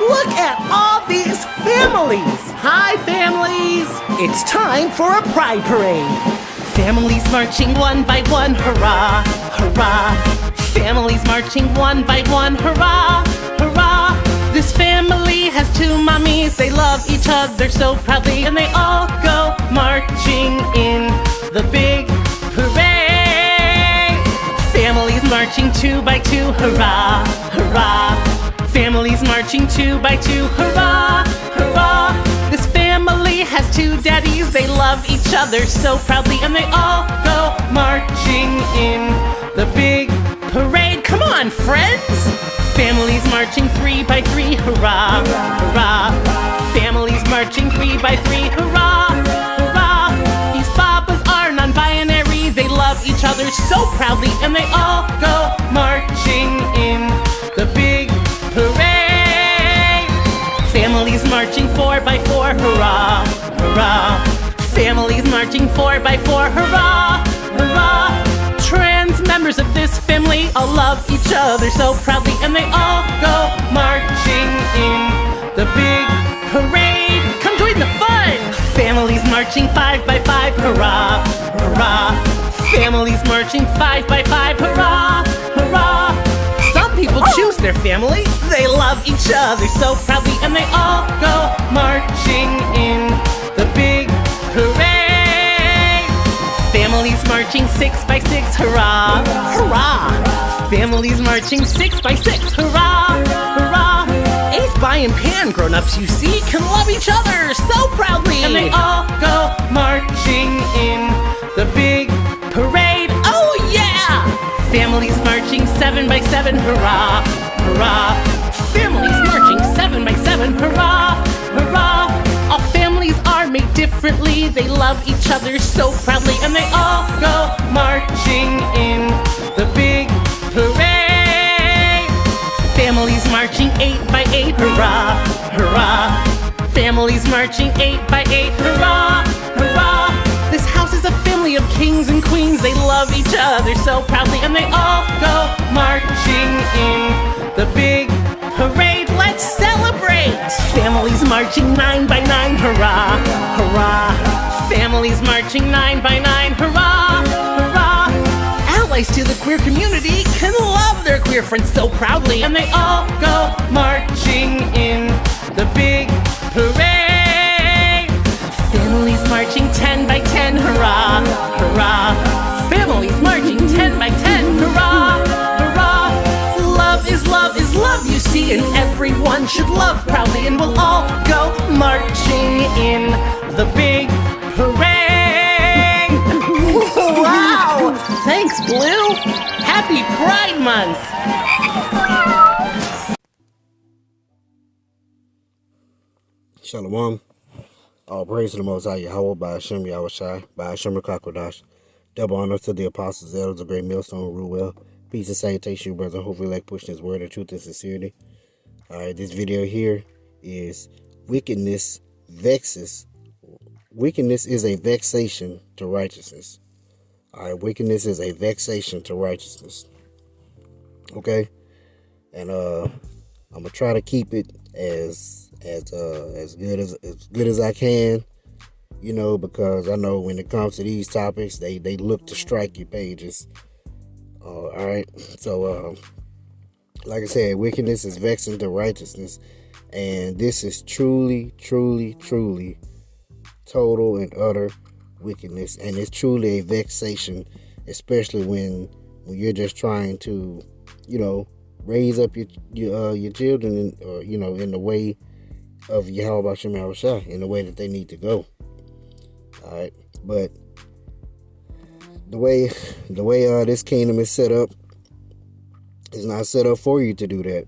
Look at all these families! Hi, families! It's time for a pride parade. Families marching one by one, hurrah, hurrah. Families marching one by one, hurrah, hurrah. This family has two mommies, they love each other so proudly, and they all go marching in the big parade. Families marching two by two, hurrah, hurrah. Families marching two by two, hurrah, hurrah. This family has two daddies, they love each other so proudly, and they all go marching in the big parade. Come on, friends! Families marching three by three, hurrah, hurrah. Families marching three by three, hurrah, hurrah. These Babas are non-binary, they love each other so proudly, and they all go marching in the big parade. Families marching four by four, hurrah, hurrah. Families marching four by four, hurrah, hurrah. Trans members of this family all love each other so proudly, and they all go marching in the big parade. Come join the fun! Families marching five by five, hurrah, hurrah. Families marching five by five, hurrah, hurrah. Some people choose their family, they love each other so proudly, and they all go marching in the big parade. Families marching six by six, hurrah, hurrah. Families marching six by six, hurrah, hurrah. Ace, Bi, and Pan grown-ups, you see, can love each other so proudly, and they all go marching in the big parade. Oh yeah! Families marching seven by seven, hurrah, hurrah. Families marching seven by seven, hurrah, hurrah. All families are made differently, they love each other so proudly, and they all go marching in the big parade. Families marching eight by eight, hurrah, hurrah. Families marching eight by eight, hurrah, hurrah. This house is a family of kings and queens, they love each other so proudly, and they all go marching in the big parade. Let's celebrate! Families marching nine by nine, hurrah, hurrah. Families marching nine by nine, hurrah, hurrah. Allies to the queer community can love their queer friends so proudly, and they all go marching in the big parade. Families marching 10 by 10, hurrah, hurrah. Families marching 10 by 10, hurrah, hurrah. Love is love, you see, and everyone should love proudly, and we'll all go marching in the big parade. Wow! Thanks, Blue! Happy Pride Month! Shalom. All praise to the Most High Yahweh, by Hashem Yahushai, by Hashem Rakakwadash. Double honor to the apostles, the elders, the great millstone, rule well. Peace and salutation, brother. Hopefully, like pushing his word of truth and sincerity. Alright, this video here is wickedness vexes. Wickedness is a vexation to righteousness. Alright, wickedness is a vexation to righteousness. Okay? And I'm gonna try to keep it as good as I can, you know, because I know when it comes to these topics, they look to strike your pages. All right, so like I said, wickedness is vexing to righteousness, and this is truly total and utter wickedness, and it's truly a vexation, especially when you're just trying to, you know, raise up your children, or you know, in the way of Yahweh Shem Yahushua, in the way that they need to go. All right, but the way this kingdom is set up is not set up for you to do that.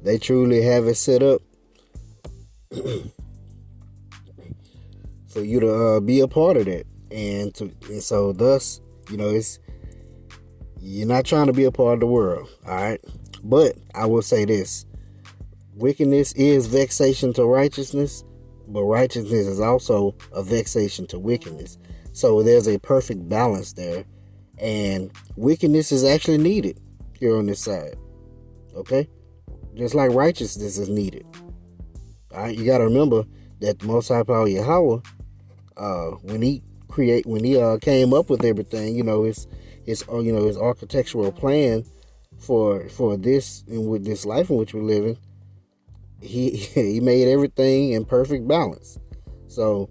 They truly have it set up for you to be a part of that, and so thus, you know, you're not trying to be a part of the world. All right, but I will say this: wickedness is vexation to righteousness, but righteousness is also a vexation to wickedness. So there's a perfect balance there, and wickedness is actually needed here on this side. Okay? just like righteousness is needed. All right, you got to remember that the Most High Power Yahweh, when he came up with everything, his architectural plan for this and with this life in which we're living, he made everything in perfect balance. So,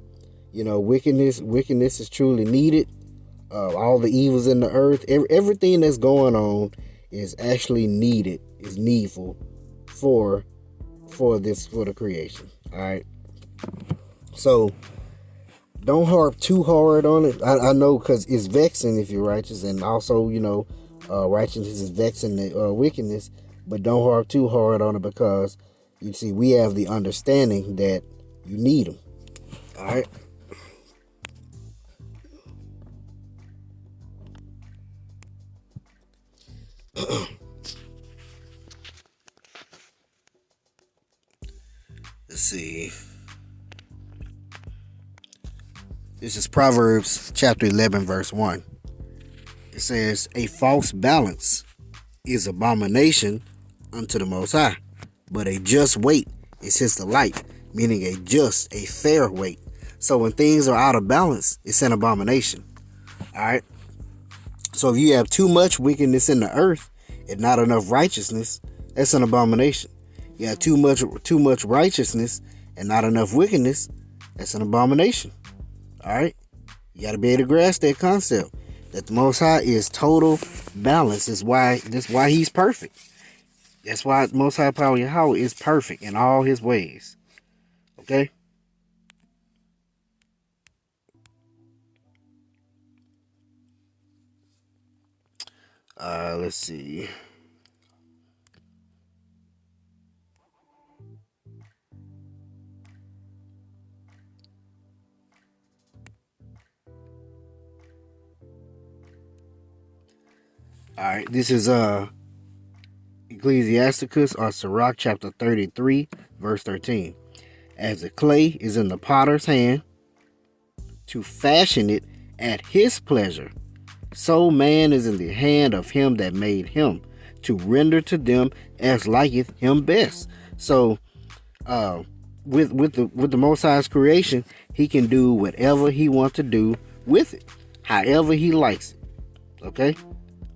wickedness is truly needed. All the evils in the earth, everything that's going on is actually needed, is needful for the creation. All right. So don't harp too hard on it. I know, because it's vexing if you're righteous, and also righteousness is vexing the wickedness. But don't harp too hard on it, because you see we have the understanding that you need them. All right. Let's see. This is Proverbs chapter 11, verse 1. It says, "A false balance is abomination unto the Most High, but a just weight is his delight," meaning a fair weight. So when things are out of balance, it's an abomination. All right. So if you have too much wickedness in the earth and not enough righteousness, that's an abomination. You have too much righteousness and not enough wickedness, that's an abomination. All right. You got to be able to grasp that concept that the Most High is total balance. That's why he's perfect. That's why the Most High Power Yahweh is perfect in all his ways. Okay. Let's see. All right, this is Ecclesiasticus or Sirach chapter 33, verse 13. "As the clay is in the potter's hand to fashion it at his pleasure, so man is in the hand of him that made him, to render to them as liketh him best." So, with the Most High's creation, he can do whatever he wants to do with it, however he likes it. Okay,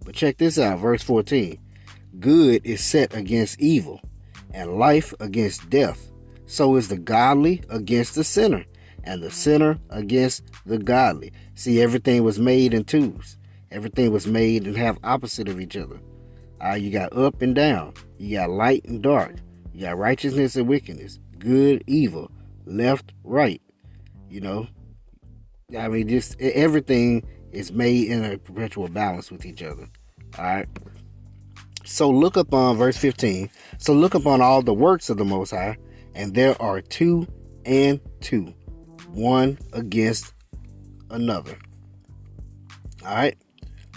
but check this out, verse 14. "Good is set against evil, and life against death. So is the godly against the sinner, and the sinner against the godly." See, everything was made in twos. Everything was made and have opposite of each other. You got up and down. You got light and dark. You got righteousness and wickedness. Good, evil. Left, right. Just everything is made in a perpetual balance with each other. All right. So look upon verse 15. "So look upon all the works of the Most High, and there are 2 and 2, one against another." All right.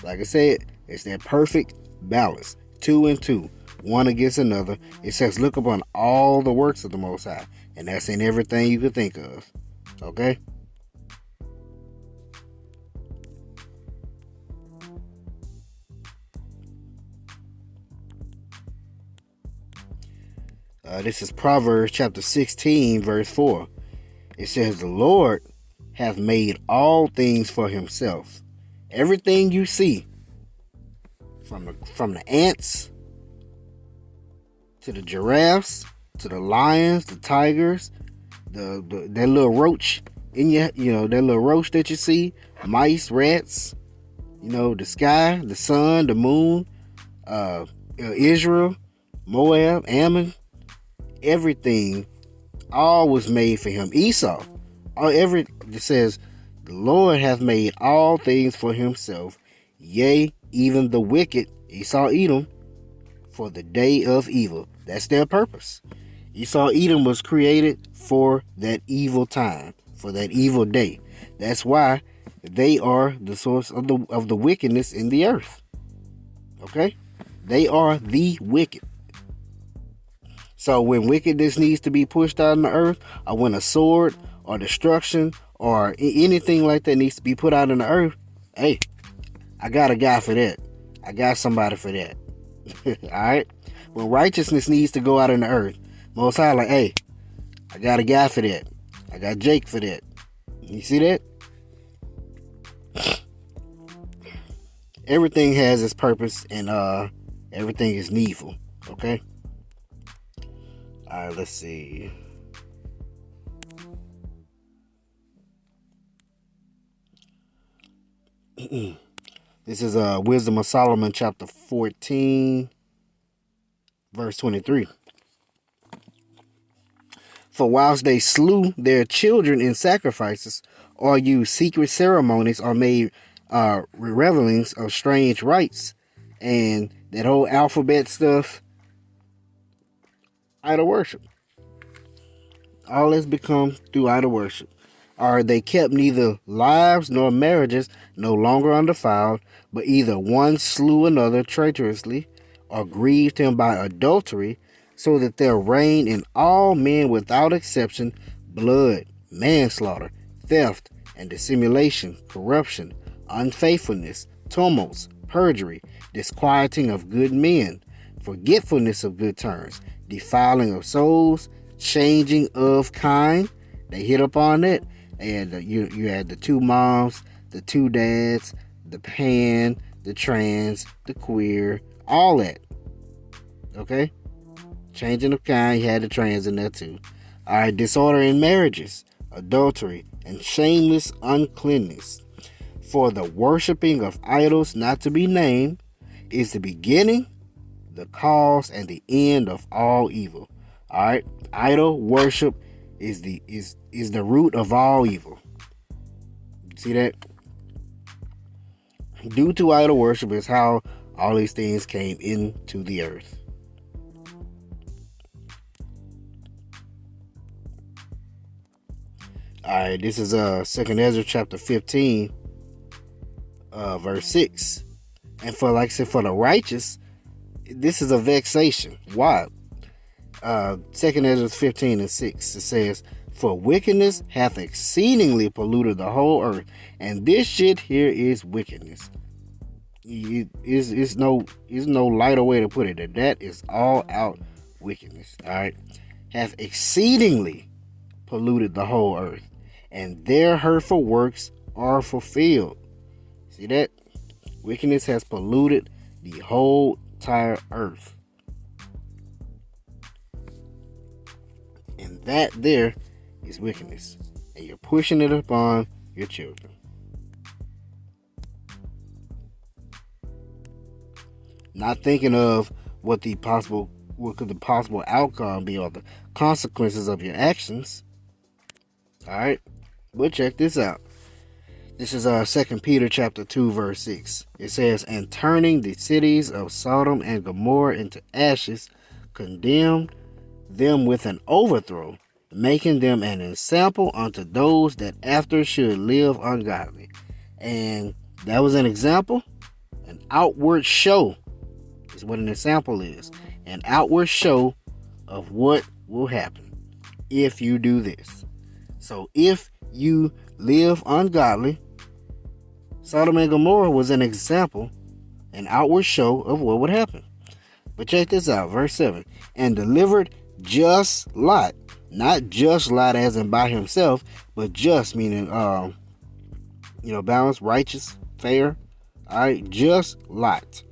Like I said, it's that perfect balance. 2 and 2, one against another. It says, look upon all the works of the Most High, and that's in everything you could think of. Okay. This is Proverbs chapter 16, verse 4. It says, "The Lord hath made all things for himself." Everything you see, from the ants to the giraffes to the lions, the tigers, that little roach in that little roach that you see, mice, rats, the sky, the sun, the moon, Israel, Moab, Ammon. Everything, all was made for him. Esau, it says, "The Lord hath made all things for himself, yea, even the wicked," Esau, Edom, "for the day of evil." That's their purpose. Esau, Edom was created for that evil time, for that evil day. That's why they are the source of the wickedness in the earth. Okay, they are the wicked. So when wickedness needs to be pushed out in the earth, or when a sword or destruction or anything like that needs to be put out in the earth, hey, I got a guy for that. I got somebody for that. Alright? When righteousness needs to go out in the earth, Most High like, hey, I got a guy for that. I got Jake for that. You see that? Everything has its purpose, and everything is needful. Okay? Alright, let's see. This is Wisdom of Solomon, chapter 14, verse 23. For whilst they slew their children in sacrifices, or used secret ceremonies, or made revelings of strange rites, and that whole alphabet stuff, idol worship. All has become through idol worship. Or they kept neither lives nor marriages no longer undefiled, but either one slew another traitorously, or grieved him by adultery, so that there reigned in all men without exception blood, manslaughter, theft, and dissimulation, corruption, unfaithfulness, tumults, perjury, disquieting of good men, forgetfulness of good turns, defiling of souls, changing of kind. They hit upon it. And you had the two moms, the two dads, the pan, the trans, the queer, all that. Okay? Changing of kind, you had the trans in there too. Alright, disorder in marriages, adultery, and shameless uncleanness. For the worshiping of idols not to be named is the beginning, the cause, and the end of all evil. Alright? Idol worship is the root of all evil. See that? Due to idol worship is how all these things came into the earth. Alright, this is 2nd Ezra chapter 15, verse 6. And for, like I said, for the righteous, this is a vexation. Why? 2nd Ezra 15 and 6, it says, for wickedness hath exceedingly polluted the whole earth, and this shit here is wickedness. It's no lighter way to put it. That is all out wickedness. Alright. Hath exceedingly polluted the whole earth, and their hurtful works are fulfilled. See that? Wickedness has polluted the whole entire earth. And that there is wickedness. And you're pushing it upon your children. Not thinking of what could the possible outcome be, or the consequences of your actions. Alright? But check this out. This is 2 Peter chapter 2, verse 6. It says, and turning the cities of Sodom and Gomorrah into ashes, condemned them with an overthrow, making them an example unto those that after should live ungodly. And that was an example, an outward show is what an example is. An outward show of what will happen if you do this. So if you live ungodly, Sodom and Gomorrah was an example, an outward show of what would happen. But check this out, verse 7. And delivered just Lot, not just Lot as in by himself, but just meaning, balanced, righteous, fair. All right, just Lot.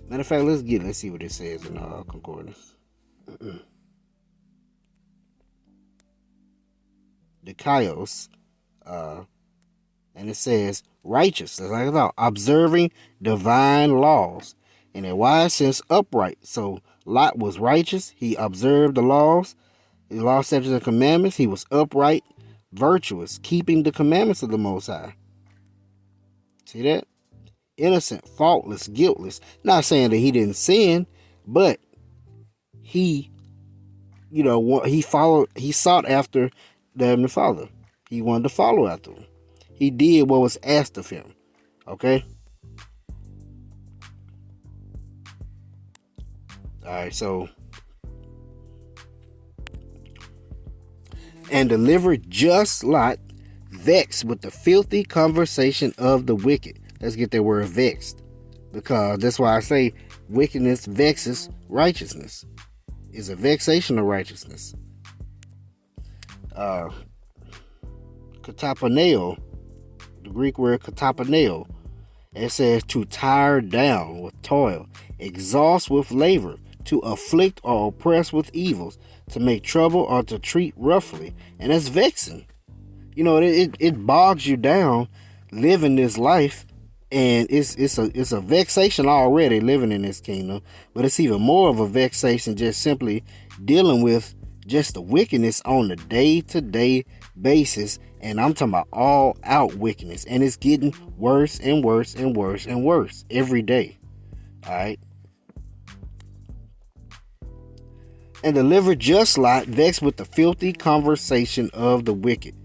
Matter of fact, let's see what it says in concordance. The Chios, and it says righteous, like I thought, observing divine laws, in a wise sense upright. So Lot was righteous. He observed the laws, statutes, and commandments. He was upright, virtuous, keeping the commandments of the Most High. See that? Innocent, faultless, guiltless. Not saying that he didn't sin, but he sought after the Heavenly Father. He wanted to follow after him. He did what was asked of him. Okay? Alright, so. And delivered just Lot, vexed with the filthy conversation of the wicked. Let's get that word vexed. Because that's why I say wickedness vexes righteousness. It's a vexation of righteousness. Katapaneo, the Greek word katapaneo, it says to tire down with toil, exhaust with labor, to afflict or oppress with evils, to make trouble or to treat roughly. And that's vexing. You know, it bogs you down living this life, and it's a vexation already living in this kingdom, but it's even more of a vexation just simply dealing with just the wickedness on the day-to-day basis. And I'm talking about all out wickedness, and it's getting worse and worse and worse and worse every day. All right. And deliver just Lot, vexed with the filthy conversation of the wicked.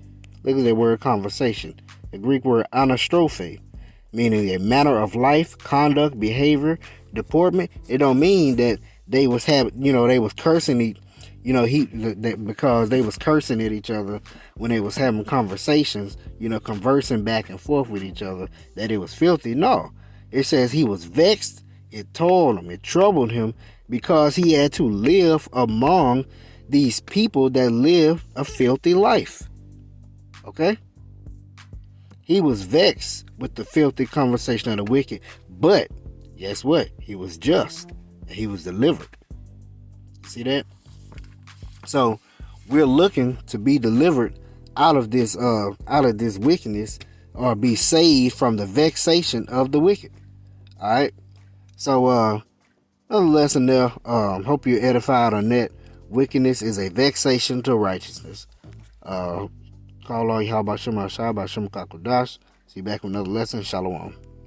Look at that word conversation. The Greek word anastrophe, meaning a manner of life, conduct, behavior, deportment. It don't mean that they was they was cursing because they was cursing at each other when they was having conversations, conversing back and forth with each other, that it was filthy. No, it says he was vexed. It told him, it troubled him, because he had to live among these people that live a filthy life. Okay? He was vexed with the filthy conversation of the wicked, but guess what? He was just, and he was delivered. See that? So we're looking to be delivered out of this wickedness, or be saved from the vexation of the wicked. All right. So another lesson there. Hope you're edified on that. Wickedness is a vexation to righteousness. Call all Yahweh Shem Hashai by Shem Kakodash. See you back with another lesson. Shalom.